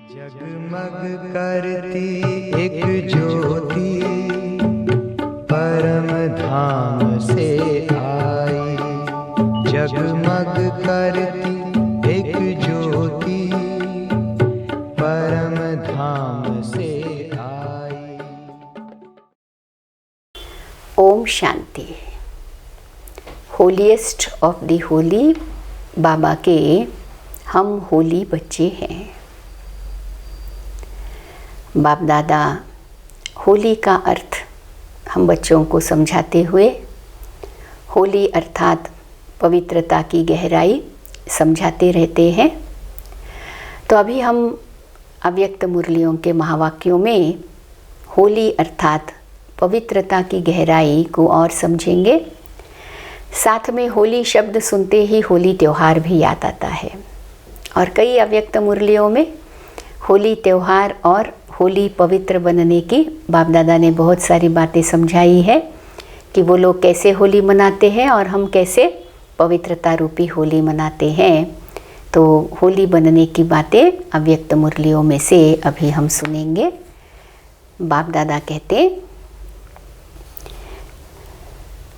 जगमग करती एक ज्योति परम धाम से आई। जगमग करती एक ज्योति परम धाम से आई। Om Shanti. Holiest of the Holi बाबा के हम होली बच्चे हैं। बाप दादा होली का अर्थ हम बच्चों को समझाते हुए होली अर्थात पवित्रता की गहराई समझाते रहते हैं। तो अभी हम अव्यक्त मुरलियों के महावाक्यों में होली अर्थात पवित्रता की गहराई को और समझेंगे। साथ में होली शब्द सुनते ही होली त्यौहार भी याद आता है और कई अव्यक्त मुरलियों में होली त्यौहार और होली पवित्र बनने की बाप दादा ने बहुत सारी बातें समझाई है कि वो लोग कैसे होली मनाते हैं और हम कैसे पवित्रता रूपी होली मनाते हैं। तो होली बनने की बातें अव्यक्त मुरलियों में से अभी हम सुनेंगे। बाप दादा कहते,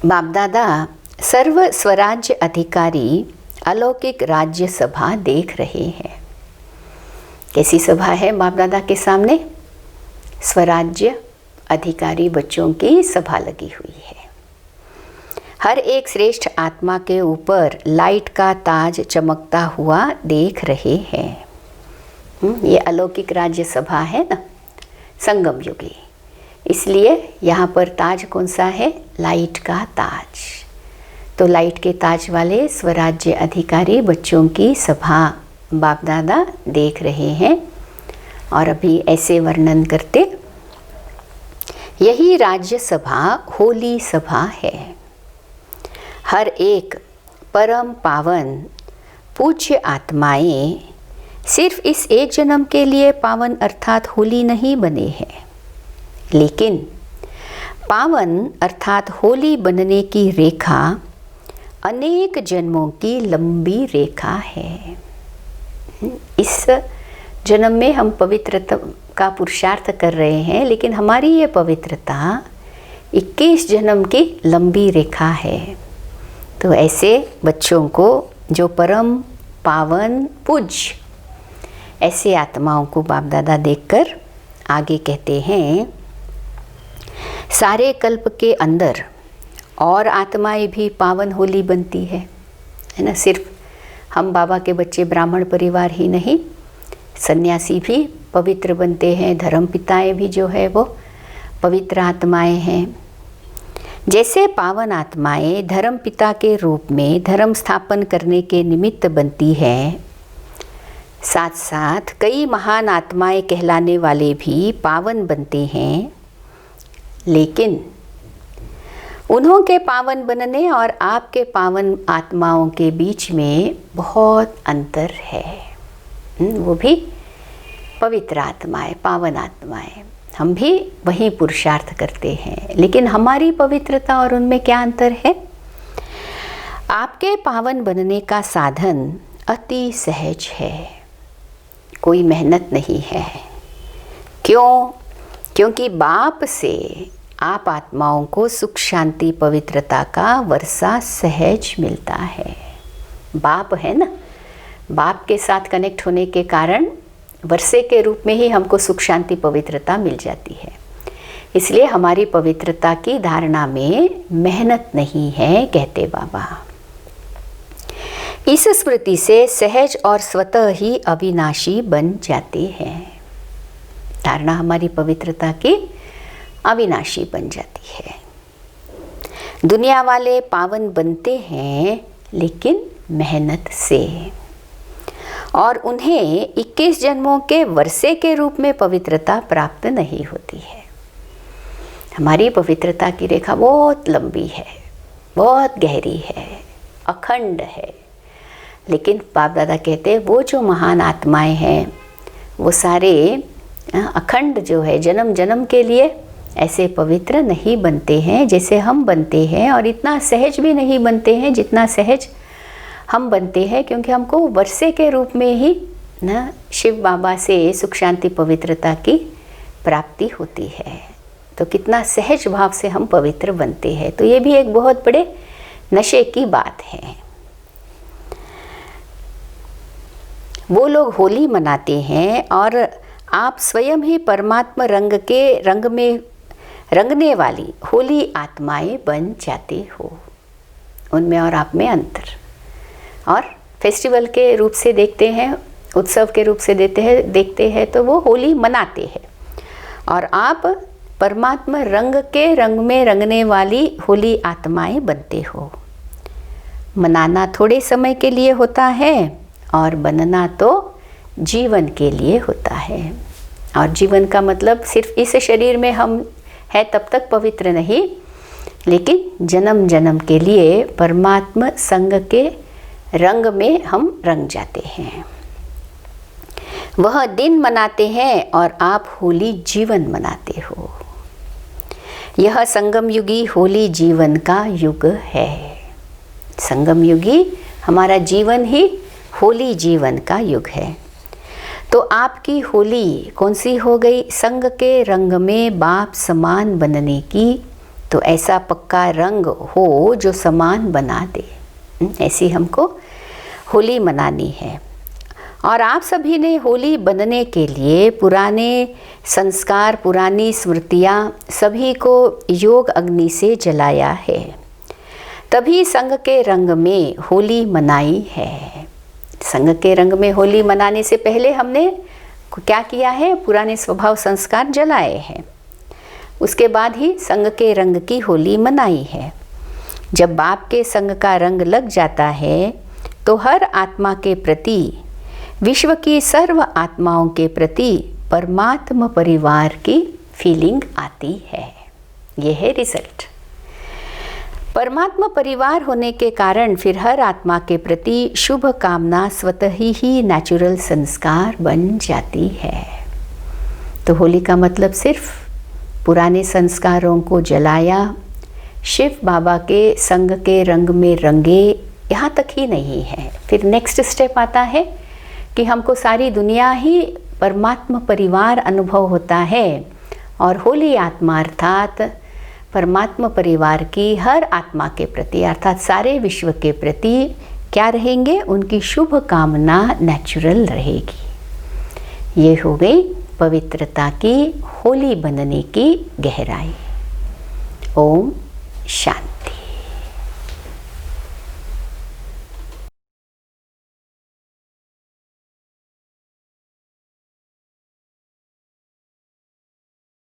बाप दादा सर्व स्वराज्य अधिकारी अलौकिक राज्य सभा देख रहे हैं। कैसी सभा है बाप दादा के सामने? स्वराज्य अधिकारी बच्चों की सभा लगी हुई है। हर एक श्रेष्ठ आत्मा के ऊपर लाइट का ताज चमकता हुआ देख रहे हैं। ये अलौकिक राज्य सभा है ना, संगम युगी, इसलिए यहाँ पर ताज कौन सा है? लाइट का ताज। तो लाइट के ताज वाले स्वराज्य अधिकारी बच्चों की सभा बाप दादा देख रहे हैं और अभी ऐसे वर्णन करते, यही राज्य सभा होली सभा है। हर एक परम पावन पूज्य आत्माएं सिर्फ इस एक जन्म के लिए पावन अर्थात होली नहीं बने हैं, लेकिन पावन अर्थात होली बनने की रेखा अनेक जन्मों की लंबी रेखा है। इस जन्म में हम पवित्रता का पुरुषार्थ कर रहे हैं, लेकिन हमारी ये पवित्रता 21 जन्म की लंबी रेखा है। तो ऐसे बच्चों को जो परम पावन पूज्य ऐसे आत्माओं को बाप दादा देखकर आगे कहते हैं, सारे कल्प के अंदर और आत्माएं भी पावन होली बनती है ना। सिर्फ हम बाबा के बच्चे ब्राह्मण परिवार ही नहीं, सन्यासी भी पवित्र बनते हैं, धर्म पिताएं भी जो है वो पवित्र आत्माएं हैं। जैसे पावन आत्माएं धर्म पिता के रूप में धर्म स्थापन करने के निमित्त बनती हैं, साथ साथ कई महान आत्माएं कहलाने वाले भी पावन बनते हैं। लेकिन उन्हों के पावन बनने और आपके पावन आत्माओं के बीच में बहुत अंतर है। वो भी पवित्र आत्माएं, पावन आत्माएं, हम भी वही पुरुषार्थ करते हैं, लेकिन हमारी पवित्रता और उनमें क्या अंतर है? आपके पावन बनने का साधन अति सहज है, कोई मेहनत नहीं है। क्यों? क्योंकि बाप से आप आत्माओं को सुख शांति पवित्रता का वर्षा सहज मिलता है। बाप है ना, बाप के साथ कनेक्ट होने के कारण वर्षे के रूप में ही हमको सुख शांति पवित्रता मिल जाती है। इसलिए हमारी पवित्रता की धारणा में मेहनत नहीं है, कहते बाबा। इस स्मृति से सहज और स्वतः ही अविनाशी बन जाते हैं। धारणा हमारी पवित्रता की अविनाशी बन जाती है। दुनिया वाले पावन बनते हैं लेकिन मेहनत से, और उन्हें 21 जन्मों के वर्षे के रूप में पवित्रता प्राप्त नहीं होती है। हमारी पवित्रता की रेखा बहुत लंबी है, बहुत गहरी है, अखंड है। लेकिन बाप दादा कहते हैं वो जो महान आत्माएं हैं वो सारे अखंड जो है जन्म जन्म के लिए ऐसे पवित्र नहीं बनते हैं जैसे हम बनते हैं, और इतना सहज भी नहीं बनते हैं जितना सहज हम बनते हैं, क्योंकि हमको वर्षे के रूप में ही ना शिव बाबा से सुख शांति पवित्रता की प्राप्ति होती है। तो कितना सहज भाव से हम पवित्र बनते हैं। तो ये भी एक बहुत बड़े नशे की बात है। वो लोग होली मनाते हैं और आप स्वयं ही परमात्मा रंग के रंग में रंगने वाली होली आत्माएं बन जाते हो। उनमें और आप में अंतर। और फेस्टिवल के रूप से देखते हैं, उत्सव के रूप से देखते हैं तो वो होली मनाते हैं और आप परमात्मा रंग के रंग में रंगने वाली होली आत्माएं बनते हो। मनाना थोड़े समय के लिए होता है और बनना तो जीवन के लिए होता है। और जीवन का मतलब सिर्फ इस शरीर में हम है तब तक पवित्र नहीं, लेकिन जन्म जन्म के लिए परमात्मा संग के रंग में हम रंग जाते हैं। वह दिन मनाते हैं और आप होली जीवन मनाते हो। यह संगम युगी होली जीवन का युग है। संगम युगी हमारा जीवन ही होली जीवन का युग है। तो आपकी होली कौन सी हो गई? संग के रंग में बाप समान बनने की। तो ऐसा पक्का रंग हो जो समान बना दे, ऐसी हमको होली मनानी है। और आप सभी ने होली बनने के लिए पुराने संस्कार, पुरानी स्मृतियाँ सभी को योग अग्नि से जलाया है, तभी संग के रंग में होली मनाई है। संग के रंग में होली मनाने से पहले हमने क्या किया है? पुराने स्वभाव संस्कार जलाए हैं, उसके बाद ही संग के रंग की होली मनाई है। जब बाप के संग का रंग लग जाता है तो हर आत्मा के प्रति, विश्व की सर्व आत्माओं के प्रति परमात्मा परिवार की फीलिंग आती है। यह है रिजल्ट। परमात्मा परिवार होने के कारण फिर हर आत्मा के प्रति शुभ कामना स्वतः ही नेचुरल संस्कार बन जाती है। तो होली का मतलब सिर्फ पुराने संस्कारों को जलाया, शिव बाबा के संग के रंग में रंगे, यहाँ तक ही नहीं है। फिर नेक्स्ट स्टेप आता है कि हमको सारी दुनिया ही परमात्मा परिवार अनुभव होता है और होली आत्मा अर्थात परमात्मा परिवार की हर आत्मा के प्रति अर्थात सारे विश्व के प्रति क्या रहेंगे? उनकी शुभ कामना नेचुरल रहेगी। ये हो गई पवित्रता की होली बनने की गहराई। ओम शांति।